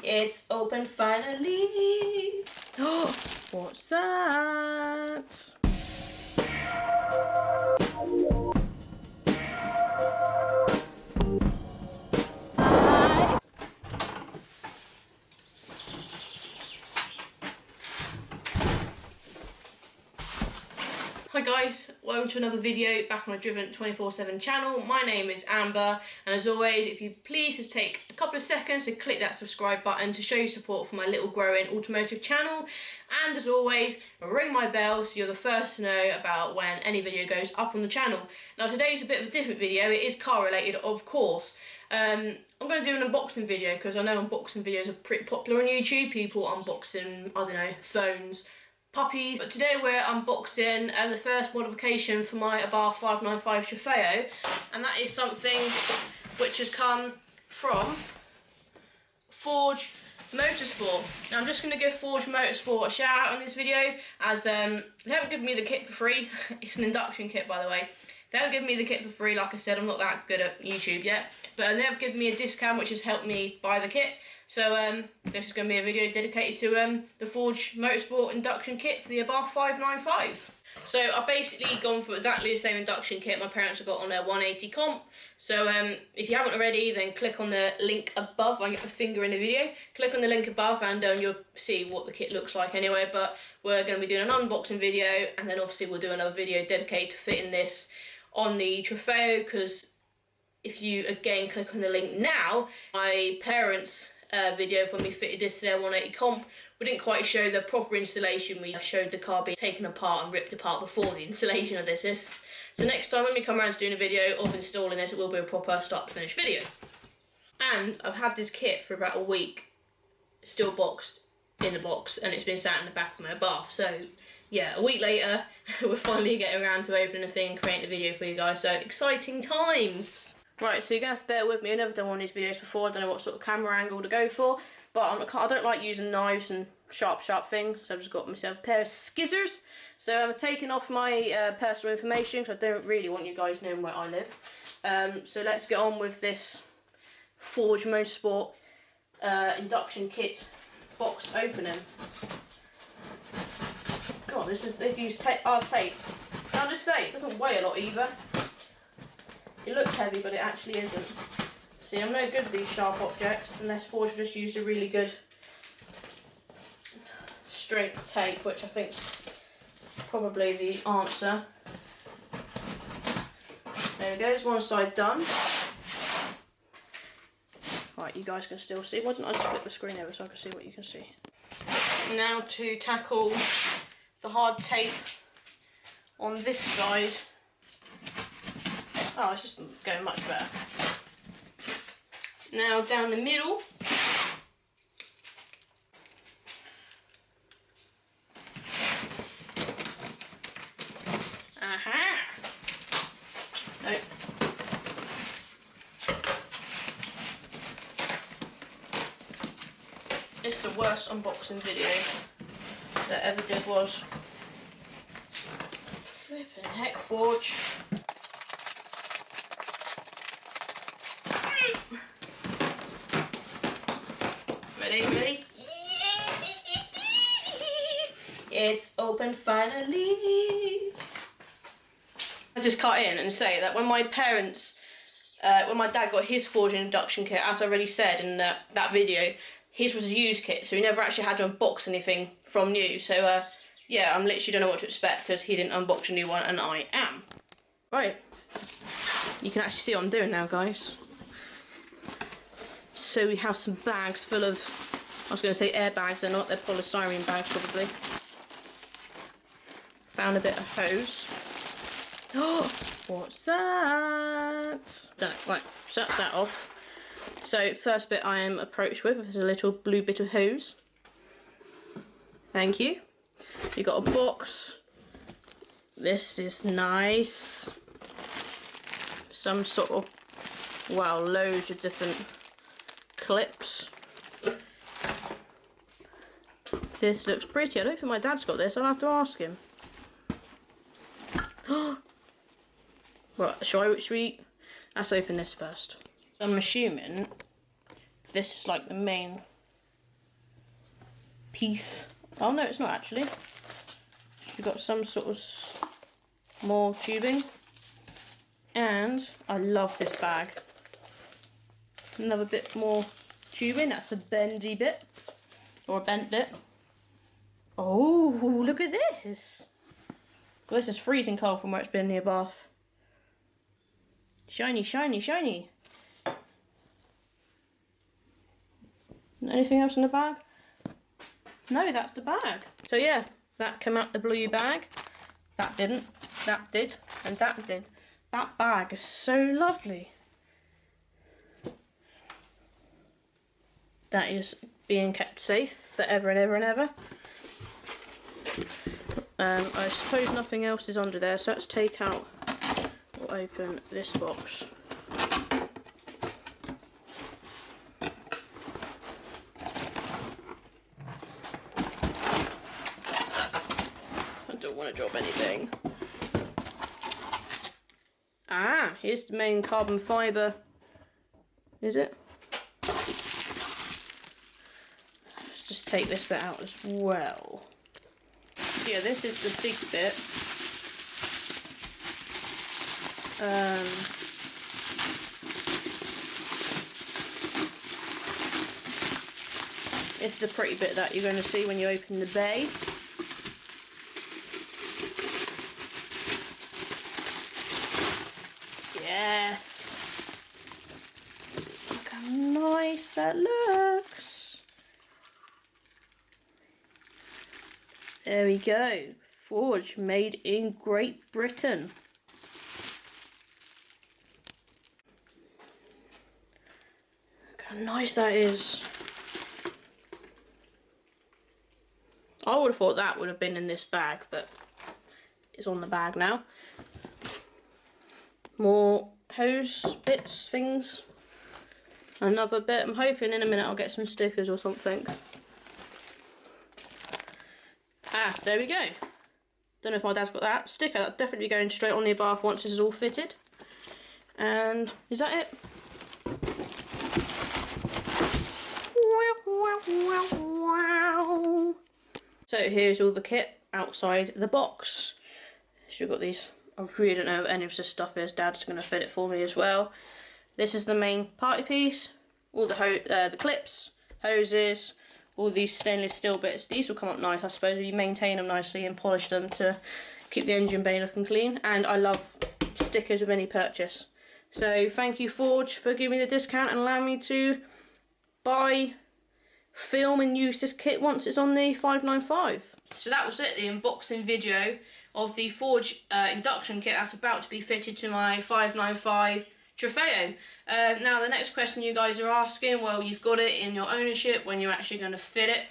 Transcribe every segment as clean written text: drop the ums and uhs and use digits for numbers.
It's open finally. Oh, what's that? Hi guys, welcome to another video back on my Driven 24/7 channel. My name is Amber, and as always, if you please just take a couple of seconds to click that subscribe button to show your support for my little growing automotive channel, and as always, ring my bell so you're the first to know about when any video goes up on the channel. Now today's a bit of a different video. It is car related, of course. I'm going to do an unboxing video because I know unboxing videos are pretty popular on YouTube. People unboxing, I don't know, phones, puppies, but today we're unboxing the first modification for my Abarth 595 Trofeo, and that is something which has come from Forge Motorsport. Now I'm just going to give Forge Motorsport a shout out on this video, as they haven't given me the kit for free. It's an induction kit, by the way. They haven't given me the kit for free. Like I said, I'm not that good at YouTube yet, but they have given me a discount which has helped me buy the kit. So this is going to be a video dedicated to the Forge Motorsport induction kit for the Abarth 595. So I've basically gone for exactly the same induction kit my parents have got on their 180 comp. So if you haven't already, then click on the link above. I get my finger in the video. Click on the link above and you'll see what the kit looks like anyway. But we're going to be doing an unboxing video, and then obviously we'll do another video dedicated to fitting this on the Trofeo, because if you again click on the link now, my parents' video of when we fitted this to their 180 comp, we didn't quite show the proper installation. We showed the car being taken apart and ripped apart before the installation of this. So next time when we come around to doing a video of installing this, it will be a proper start to finish video. And I've had this kit for about a week, still boxed in the box, and it's been sat in the back of my Abarth. So yeah, a week later, we're finally getting around to opening the thing and creating a video for you guys, so exciting times. Right, so you're going to have to bear with me. I've never done one of these videos before. I don't know what sort of camera angle to go for, but I don't like using knives and sharp things, so I've just got myself a pair of scissors. So I've taken off my personal information because I don't really want you guys knowing where I live. So let's get on with this Forge Motorsport induction kit box opening. God, they've used hard tape. Can I just say, it doesn't weigh a lot either. It looks heavy, but it actually isn't. See, I'm no good at these sharp objects unless Forge just used a really good strength tape, which I think is probably the answer. There we go, it's one side done. Right, you guys can still see. Why don't I just flip the screen over so I can see what you can see? Now to tackle the hard tape on this side. Oh, it's just going much better. Now down the middle. Aha! Nope. It's the worst unboxing video that ever did was. Flippin' heck, Forge. Ready? It's open finally. I just cut in and say that when my parents, when my dad got his Forge induction kit, as I already said in that video, his was a used kit, so he never actually had to unbox anything from new. So yeah, I'm literally don't know what to expect because he didn't unbox a new one and I am. Right, you can actually see what I'm doing now, guys. So we have some bags full of, I was going to say airbags, they're not, they're polystyrene bags probably. Found a bit of hose. Oh, what's that? Don't know. Right, shut that off. So first bit I am approached with is a little blue bit of hose. Thank you. You got a box. This is nice. Some sort of, wow, loads of different clips. This looks pretty. I don't think my dad's got this. I'll have to ask him. Right, should we? Let's open this first. I'm assuming this is like the main piece. Oh no, it's not actually. We've got some sort of more tubing. And I love this bag. Another bit more tubing. That's a bendy bit. Or a bent bit. Oh, look at this. Well, this is freezing cold from where it's been near Bath. Shiny, shiny, shiny. Anything else in the bag? No, that's the bag. So yeah, that came out the blue bag. That didn't. That did. And that did. That bag is so lovely. That is being kept safe forever and ever and ever. I suppose nothing else is under there, so let's take out or open this box. I don't want to drop anything. Ah, here's the main carbon fibre. Is it? Let's just take this bit out as well. Yeah, this is the big bit. It's the pretty bit that you're going to see when you open the bay. Yes! Look how nice that looks! There we go. Forge made in Great Britain. Look how nice that is. I would have thought that would have been in this bag, but it's on the bag now. More hose bits, things. Another bit. I'm hoping in a minute I'll get some stickers or something. Ah, there we go. Don't know if my dad's got that. Sticker, that'll definitely be going straight on the Abarth once this is all fitted. And is that it? So here's all the kit outside the box. So we've got these. I really don't know what any of this stuff is. Dad's going to fit it for me as well. This is the main party piece. All the clips, hoses, all these stainless steel bits. These will come up nice, I suppose, if you maintain them nicely and polish them to keep the engine bay looking clean. And I love stickers with any purchase. So thank you, Forge, for giving me the discount and allowing me to buy, film and use this kit once it's on the 595. So that was it, the unboxing video of the Forge induction kit that's about to be fitted to my 595 Trofeo. Now the next question you guys are asking, well, you've got it in your ownership, when you're actually going to fit it.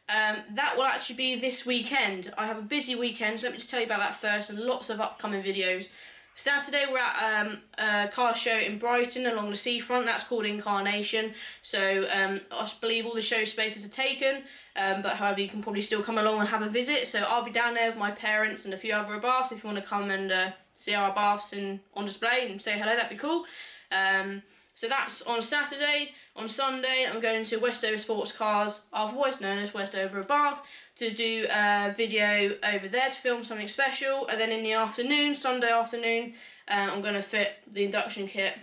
That will actually be this weekend. I have a busy weekend, so let me just tell you about that first, and lots of upcoming videos. Saturday we're at a car show in Brighton along the seafront. That's called Incarnation. So I believe all the show spaces are taken, but however you can probably still come along and have a visit. So I'll be down there with my parents and a few other Abarths. If you want to come and see our Abarths on display and say hello, that'd be cool. So that's on Saturday. On Sunday I'm going to Westover Sports Cars, otherwise known as Westover Abarth, to do a video over there to film something special. And then in the afternoon, Sunday afternoon, I'm going to fit the induction kit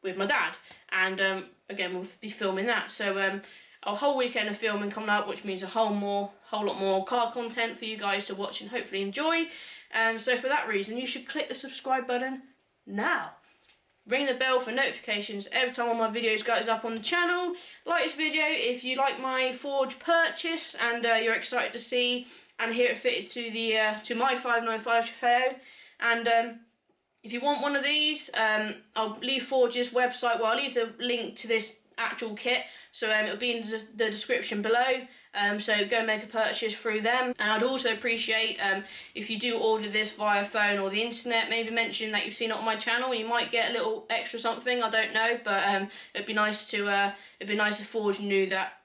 with my dad. And again, we'll be filming that. So a whole weekend of filming coming up, which means a whole lot more car content for you guys to watch and hopefully enjoy. So for that reason, you should click the subscribe button now. Ring the bell for notifications every time one of my videos goes up on the channel. Like this video if you like my Forge purchase and you're excited to see and hear it fitted to the to my 595 Trofeo. And if you want one of these, I'll leave Forge's website. Well, I'll leave the link to this actual kit, so it'll be in the description below. So go and make a purchase through them. And I'd also appreciate if you do order this via phone or the internet, maybe mention that you've seen it on my channel. You might get a little extra something, I don't know, but it'd be nice if Forge knew that,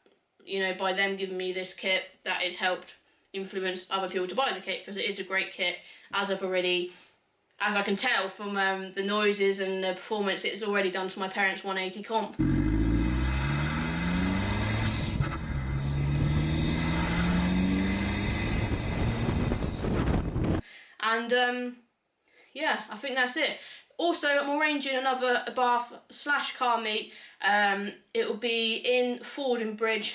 you know, by them giving me this kit, that it's helped influence other people to buy the kit, because it is a great kit. As I can tell from the noises and the performance, it's already done to my parents' 180 comp. And yeah, I think that's it. Also, I'm arranging another Abarth / car meet. It will be in Fordingbridge,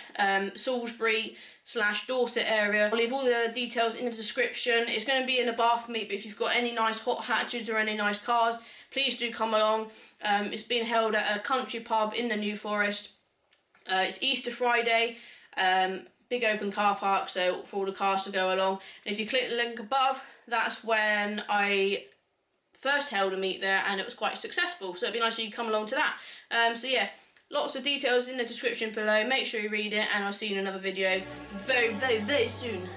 Salisbury / Dorset area. I'll leave all the details in the description. It's going to be an Abarth meet, but if you've got any nice hot hatches or any nice cars, please do come along. It's being held at a country pub in the New Forest. It's Easter Friday. Big open car park, so for all the cars to go along. And if you click the link above, that's when I first held a meet there, and it was quite successful, so it'd be nice if you come along to that. So yeah, lots of details in the description below. Make sure you read it, and I'll see you in another video very, very, very soon.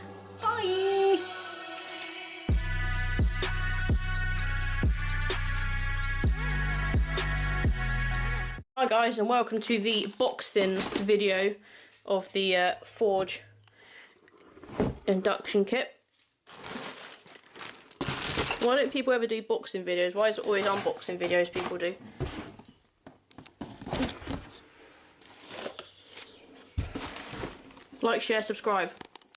Bye! Hi guys, and welcome to the boxing video of the Forge induction kit. Why don't people ever do boxing videos? Why is it always unboxing videos people do? Like, share, subscribe.